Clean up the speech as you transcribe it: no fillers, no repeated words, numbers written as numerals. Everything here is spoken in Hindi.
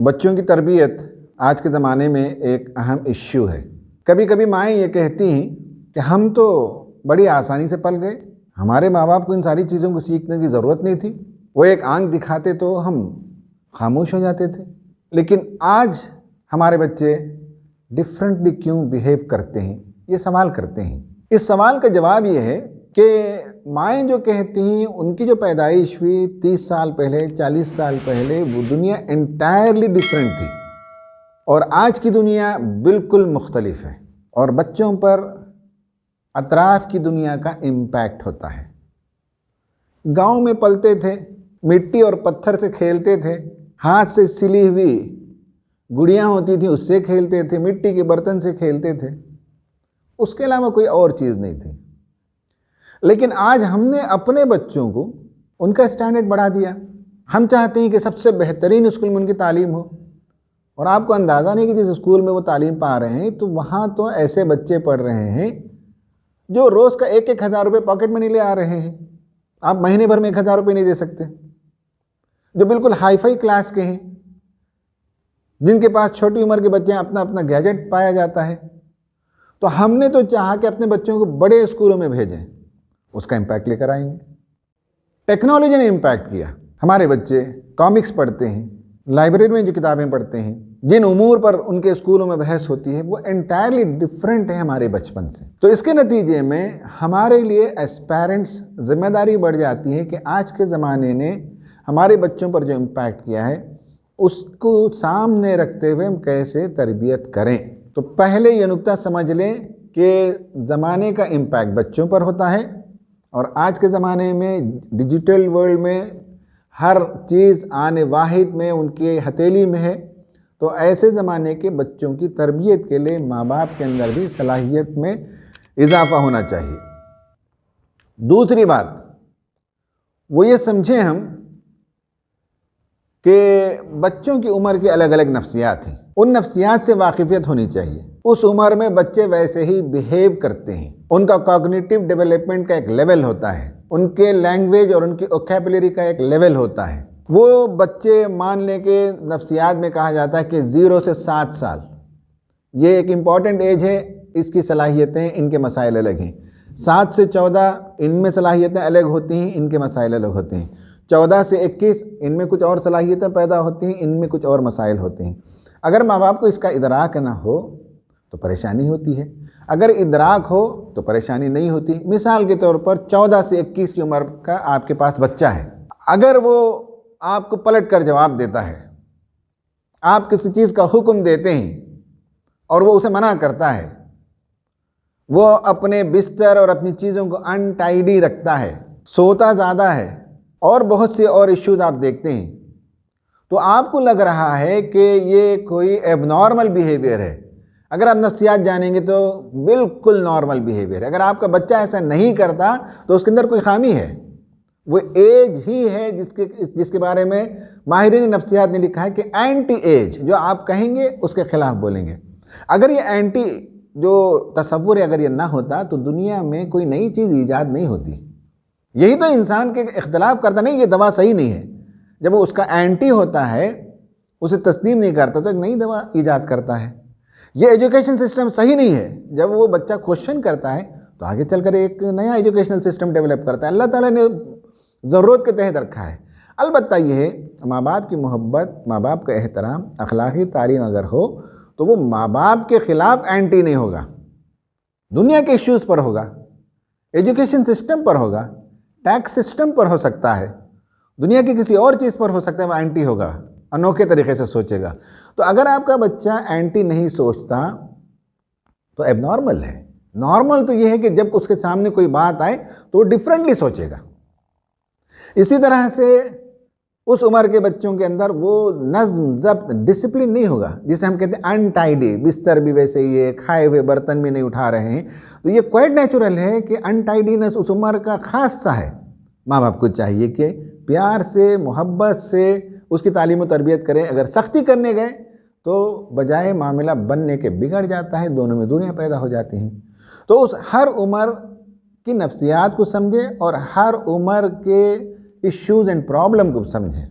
बच्चों की तरबियत आज के ज़माने में एक अहम इश्यू है। कभी कभी माएँ ये कहती हैं कि हम तो बड़ी आसानी से पल गए, हमारे माँ बाप को इन सारी चीज़ों को सीखने की ज़रूरत नहीं थी, वो एक आंख दिखाते तो हम खामोश हो जाते थे। लेकिन आज हमारे बच्चे डिफरेंटली क्यों बिहेव करते हैं, ये सवाल करते हैं। इस सवाल का जवाब ये है कि माएँ जो कहती हैं उनकी जो पैदाइश हुई 30 साल पहले, 40 साल पहले, वो दुनिया एंटायरली डिफरेंट थी और आज की दुनिया बिल्कुल मुख्तलिफ है और बच्चों पर अतराफ़ की दुनिया का इम्पैक्ट होता है। गांव में पलते थे, मिट्टी और पत्थर से खेलते थे, हाथ से सिली हुई गुड़ियाँ होती थी उससे खेलते थे, मिट्टी के बर्तन से खेलते थे, उसके अलावा कोई और चीज़ नहीं थी। लेकिन आज हमने अपने बच्चों को उनका स्टैंडर्ड बढ़ा दिया। हम चाहते हैं कि सबसे बेहतरीन स्कूल में उनकी तालीम हो और आपको अंदाज़ा नहीं कि जिस स्कूल में वो तालीम पा रहे हैं तो वहाँ तो ऐसे बच्चे पढ़ रहे हैं जो रोज़ का 1-1 हज़ार रुपये पॉकेट मनी ले आ रहे हैं। आप महीने भर में 1,000 रुपये नहीं दे सकते, जो बिल्कुल हाई फाई क्लास के हैं, जिनके पास छोटी उम्र के बच्चे हैं, अपना अपना गैजेट पाया जाता है। तो हमने तो चाहा कि अपने बच्चों को बड़े स्कूलों में भेजें, उसका इम्पैक्ट लेकर आएंगे। टेक्नोलॉजी ने इम्पैक्ट किया। हमारे बच्चे कॉमिक्स पढ़ते हैं, लाइब्रेरी में जो किताबें पढ़ते हैं, जिन उमूर पर उनके स्कूलों में बहस होती है, वो एंटायरली डिफरेंट है हमारे बचपन से। तो इसके नतीजे में हमारे लिए एज पेरेंट्स जिम्मेदारी बढ़ जाती है कि आज के ज़माने ने हमारे बच्चों पर जो इम्पैक्ट किया है उसको सामने रखते हुए हम कैसे तरबियत करें। तो पहले ये नुक्ता समझ लें कि ज़माने का इम्पैक्ट बच्चों पर होता है और आज के ज़माने में डिजिटल वर्ल्ड में हर चीज़ आने वाहिद में उनके हथेली में है। तो ऐसे ज़माने के बच्चों की तरबियत के लिए माँ बाप के अंदर भी सलाहियत में इजाफ़ा होना चाहिए। दूसरी बात वो ये समझें हम कि बच्चों की उम्र की अलग अलग नफ्सियात हैं, उन नफ्सियात से वाकिफ़ियत होनी चाहिए। उस उम्र में बच्चे वैसे ही बिहेव करते हैं, उनका कॉग्निटिव डेवलपमेंट का एक लेवल होता है, उनके लैंग्वेज और उनकी वोकैबुलरी का एक लेवल होता है। वो बच्चे मान लें कि नफ्सियात में कहा जाता है कि 0 से 7 साल ये एक इम्पॉर्टेंट एज है, इसकी सलाहियतें इनके मसाइल अलग हैं। 7 से 14 इनमें सलाहियतें अलग होती हैं, इनके मसाइल अलग होते हैं। 14 से 21 इनमें कुछ और सलाहियतें पैदा होती हैं, इनमें कुछ और मसाइल होते हैं। अगर माँ बाप को इसका इदराक ना हो तो परेशानी होती है, अगर इदराक हो तो परेशानी नहीं होती। मिसाल के तौर पर 14 से 21 की उम्र का आपके पास बच्चा है, अगर वो आपको पलट कर जवाब देता है, आप किसी चीज़ का हुक्म देते हैं और वो उसे मना करता है, वो अपने बिस्तर और अपनी चीज़ों को अनटाइडी रखता है, सोता ज़्यादा है और बहुत से और इश्यूज आप देखते हैं, तो आपको लग रहा है कि ये कोई एबनॉर्मल बिहेवियर है। अगर आप नफ्सियात जानेंगे तो बिल्कुल नॉर्मल बिहेवियर है। अगर आपका बच्चा ऐसा नहीं करता तो उसके अंदर कोई खामी है। वो एज ही है जिसके बारे में माहिरीन नफ्सियात ने लिखा है कि एंटी एज, जो आप कहेंगे उसके खिलाफ बोलेंगे। अगर ये एंटी जो तसव्वुर है अगर ये ना होता तो दुनिया में कोई नई चीज़ ईजाद नहीं होती। यही तो इंसान के इख्तलाफ करता, नहीं ये दवा सही नहीं है, जब वो उसका एंटी होता है, उसे तस्लीम नहीं करता तो एक नई दवा ईजाद करता है। ये एजुकेशन सिस्टम सही नहीं है, जब वो बच्चा क्वेश्चन करता है तो आगे चलकर एक नया एजुकेशनल सिस्टम डेवलप करता है। अल्लाह ताला ने ज़रूरत के तहत रखा है। अलबत्ता ये है माँ बाप की मोहब्बत, माँ बाप का एहतराम, अखलाकी तालीम अगर हो तो वो माँ बाप के ख़िलाफ़ एंटी नहीं होगा, दुनिया के इश्यूज़ पर होगा, एजुकेशन सिस्टम पर होगा, टैक्स सिस्टम पर हो सकता है, दुनिया की किसी और चीज़ पर हो सकता है, वो एंटी होगा, अनोखे तरीके से सोचेगा। तो अगर आपका बच्चा एंटी नहीं सोचता तो एबनॉर्मल है। नॉर्मल तो ये है कि जब उसके सामने कोई बात आए तो वो डिफरेंटली सोचेगा। इसी तरह से उस उम्र के बच्चों के अंदर वो नज़्म ज़ब्त डिसिप्लिन नहीं होगा, जिसे हम कहते हैं अनटाइडी, बिस्तर भी वैसे ही है, खाए हुए बर्तन भी नहीं उठा रहे हैं। तो ये क्वाइट नेचुरल है कि अनटाइडीनेस उस उम्र का ख़ास सा है। माँ बाप को चाहिए कि प्यार से, मोहब्बत से उसकी तालीम और तरबियत करें। अगर सख्ती करने गए तो बजाय मामला बनने के बिगड़ जाता है, दोनों में दूरियाँ पैदा हो जाती हैं। तो उस हर उम्र की नफ्सियात को समझें और हर उम्र के इश्यूज़ एंड प्रॉब्लम को समझें।